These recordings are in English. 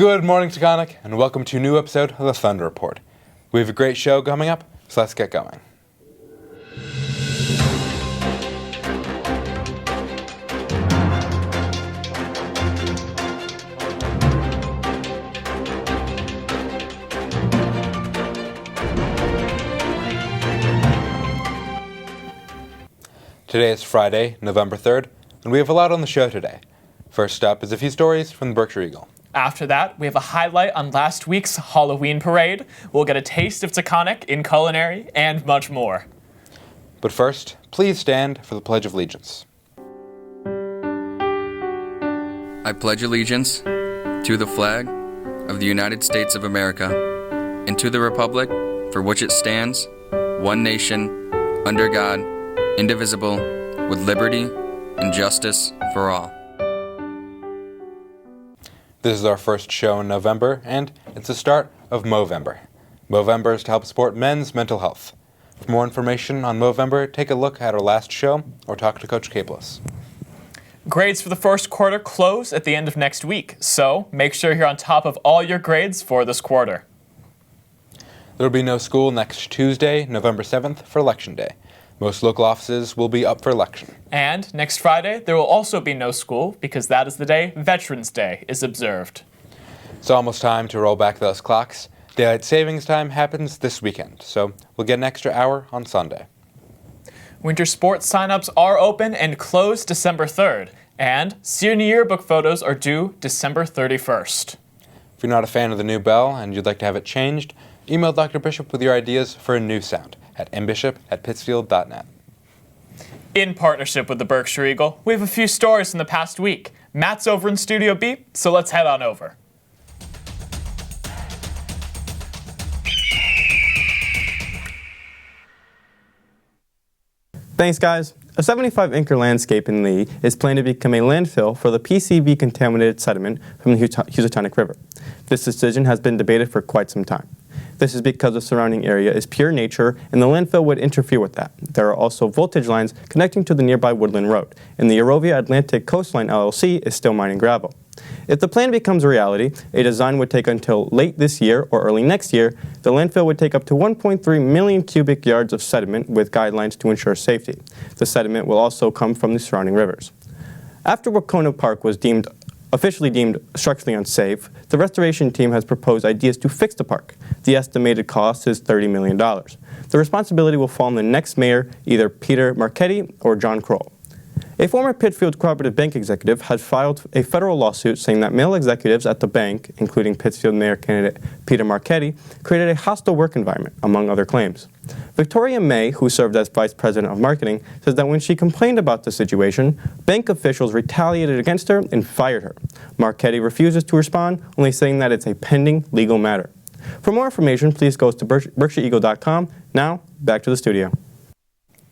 Good morning, Taconic, and welcome to a new episode of the Thunder Report. We have a great show coming up, so let's get going. Today is Friday, November 3rd, and we have a lot on the show today. First up is a few stories from the Berkshire Eagle. After that, we have a highlight on last week's Halloween parade. We'll get a taste of Taconic in culinary and much more. But first, please stand for the Pledge of Allegiance. I pledge allegiance to the flag of the United States of America and to the republic for which it stands, one nation, under God, indivisible, with liberty and justice for all. This is our first show in November, and it's the start of Movember. Movember is to help support men's mental health. For more information on Movember, take a look at our last show or talk to Coach Capeless. Grades for the first quarter close at the end of next week, so make sure you're on top of all your grades for this quarter. There will be no school next Tuesday, November 7th, for Election Day. Most local offices will be up for election. And next Friday, there will also be no school because that is the day Veterans Day is observed. It's almost time to roll back those clocks. Daylight savings time happens this weekend, so we'll get an extra hour on Sunday. Winter sports signups are open and close December 3rd, and senior yearbook photos are due December 31st. If you're not a fan of the new bell and you'd like to have it changed, email Dr. Bishop with your ideas for a new sound at mbishop@pittsfield.net. In partnership with the Berkshire Eagle, we have a few stories from the past week. Matt's over in Studio B, so let's head on over. Thanks, guys. A 75-acre landscape in Lee is planned to become a landfill for the PCB-contaminated sediment from the Housatonic River. This decision has been debated for quite some time. This is because the surrounding area is pure nature and the landfill would interfere with that. There are also voltage lines connecting to the nearby Woodland Road, and the Eurovia Atlantic Coastline LLC is still mining gravel. If the plan becomes a reality, a design would take until late this year or early next year. The landfill would take up to 1.3 million cubic yards of sediment with guidelines to ensure safety. The sediment will also come from the surrounding rivers. After Wacona Park was officially deemed structurally unsafe, the restoration team has proposed ideas to fix the park. The estimated cost is $30 million. The responsibility will fall on the next mayor, either Peter Marchetti or John Kroll. A former Pittsfield Cooperative Bank executive has filed a federal lawsuit saying that male executives at the bank, including Pittsfield Mayor candidate Peter Marchetti, created a hostile work environment, among other claims. Victoria May, who served as vice president of marketing, says that when she complained about the situation, bank officials retaliated against her and fired her. Marchetti refuses to respond, only saying that it's a pending legal matter. For more information, please go to BerkshireEagle.com. Now, back to the studio.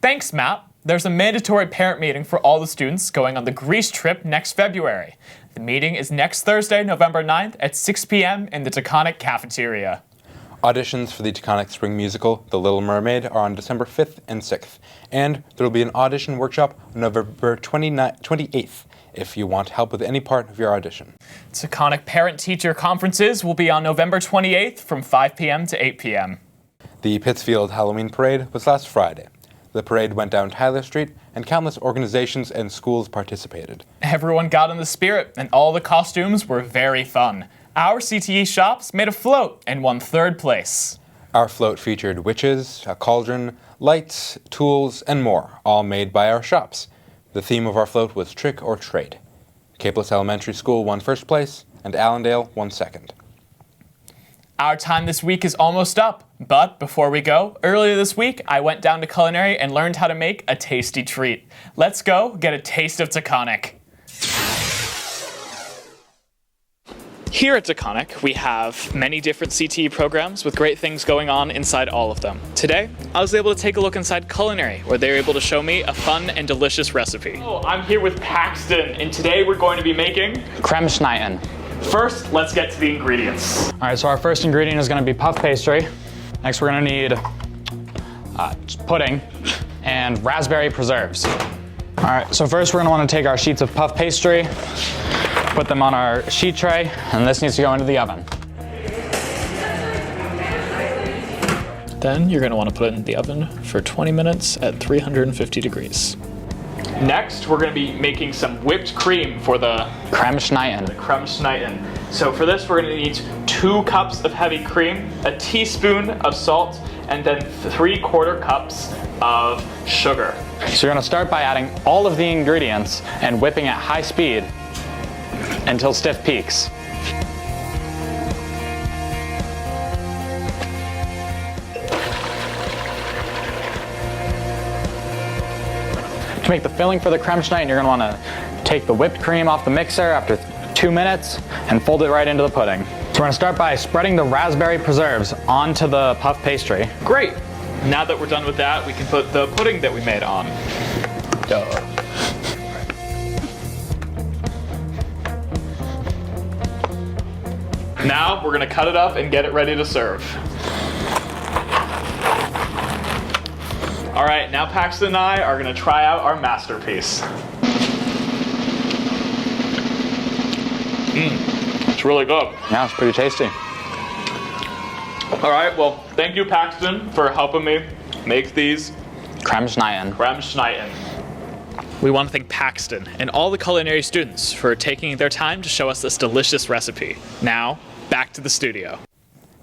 Thanks, Matt. There's a mandatory parent meeting for all the students going on the Greece trip next February. The meeting is next Thursday, November 9th at 6 p.m. in the Taconic cafeteria. Auditions for the Taconic Spring Musical, The Little Mermaid, are on December 5th and 6th. And there will be an audition workshop on November 28th if you want help with any part of your audition. Taconic parent-teacher conferences will be on November 28th from 5 p.m. to 8 p.m. The Pittsfield Halloween Parade was last Friday. The parade went down Tyler Street, and countless organizations and schools participated. Everyone got in the spirit, and all the costumes were very fun. Our CTE shops made a float and won third place. Our float featured witches, a cauldron, lights, tools, and more, all made by our shops. The theme of our float was Trick or Trade. Capeless Elementary School won first place, and Allendale won second. Our time this week is almost up, but before we go, earlier this week I went down to culinary and learned how to make a tasty treat. Let's go get a taste of Taconic. Here at Taconic, we have many different CTE programs with great things going on inside all of them. Today, I was able to take a look inside culinary, where they were able to show me a fun and delicious recipe. Oh, I'm here with Paxton, and today we're going to be making creme schneiten. First, let's get to the ingredients. All right, so our first ingredient is going to be puff pastry. Next, we're going to need pudding and raspberry preserves. All right, so first we're going to want to take our sheets of puff pastry, put them on our sheet tray, and this needs to go into the oven. Then you're going to want to put it in the oven for 20 minutes at 350 degrees. Next, we're going to be making some whipped cream for the Creme Schneiten. creme schneiten. So for this, we're going to need 2 cups of heavy cream, a teaspoon of salt, and then 3/4 cups of sugar. So you're going to start by adding all of the ingredients and whipping at high speed until stiff peaks. To make the filling for the creme schneiten, you're going to want to take the whipped cream off the mixer after 2 minutes and fold it right into the pudding. So we're going to start by spreading the raspberry preserves onto the puff pastry. Great. Now that we're done with that, we can put the pudding that we made on. Duh. Now we're going to cut it up and get it ready to serve. All right, now Paxton and I are going to try out our masterpiece. It's really good. Yeah, it's pretty tasty. All right, well, thank you, Paxton, for helping me make these Creme Schneiten. creme schneiten. We want to thank Paxton and all the culinary students for taking their time to show us this delicious recipe. Now, back to the studio.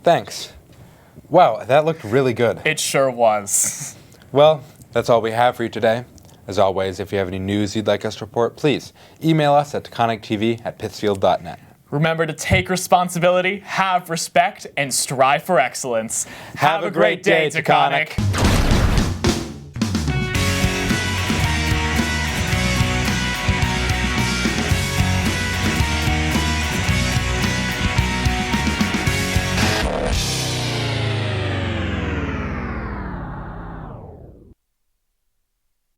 Thanks. Wow, that looked really good. It sure was. Well, that's all we have for you today. As always, if you have any news you'd like us to report, please email us at taconictv@pittsfield.net. Remember to take responsibility, have respect, and strive for excellence. Have a great day, Taconic.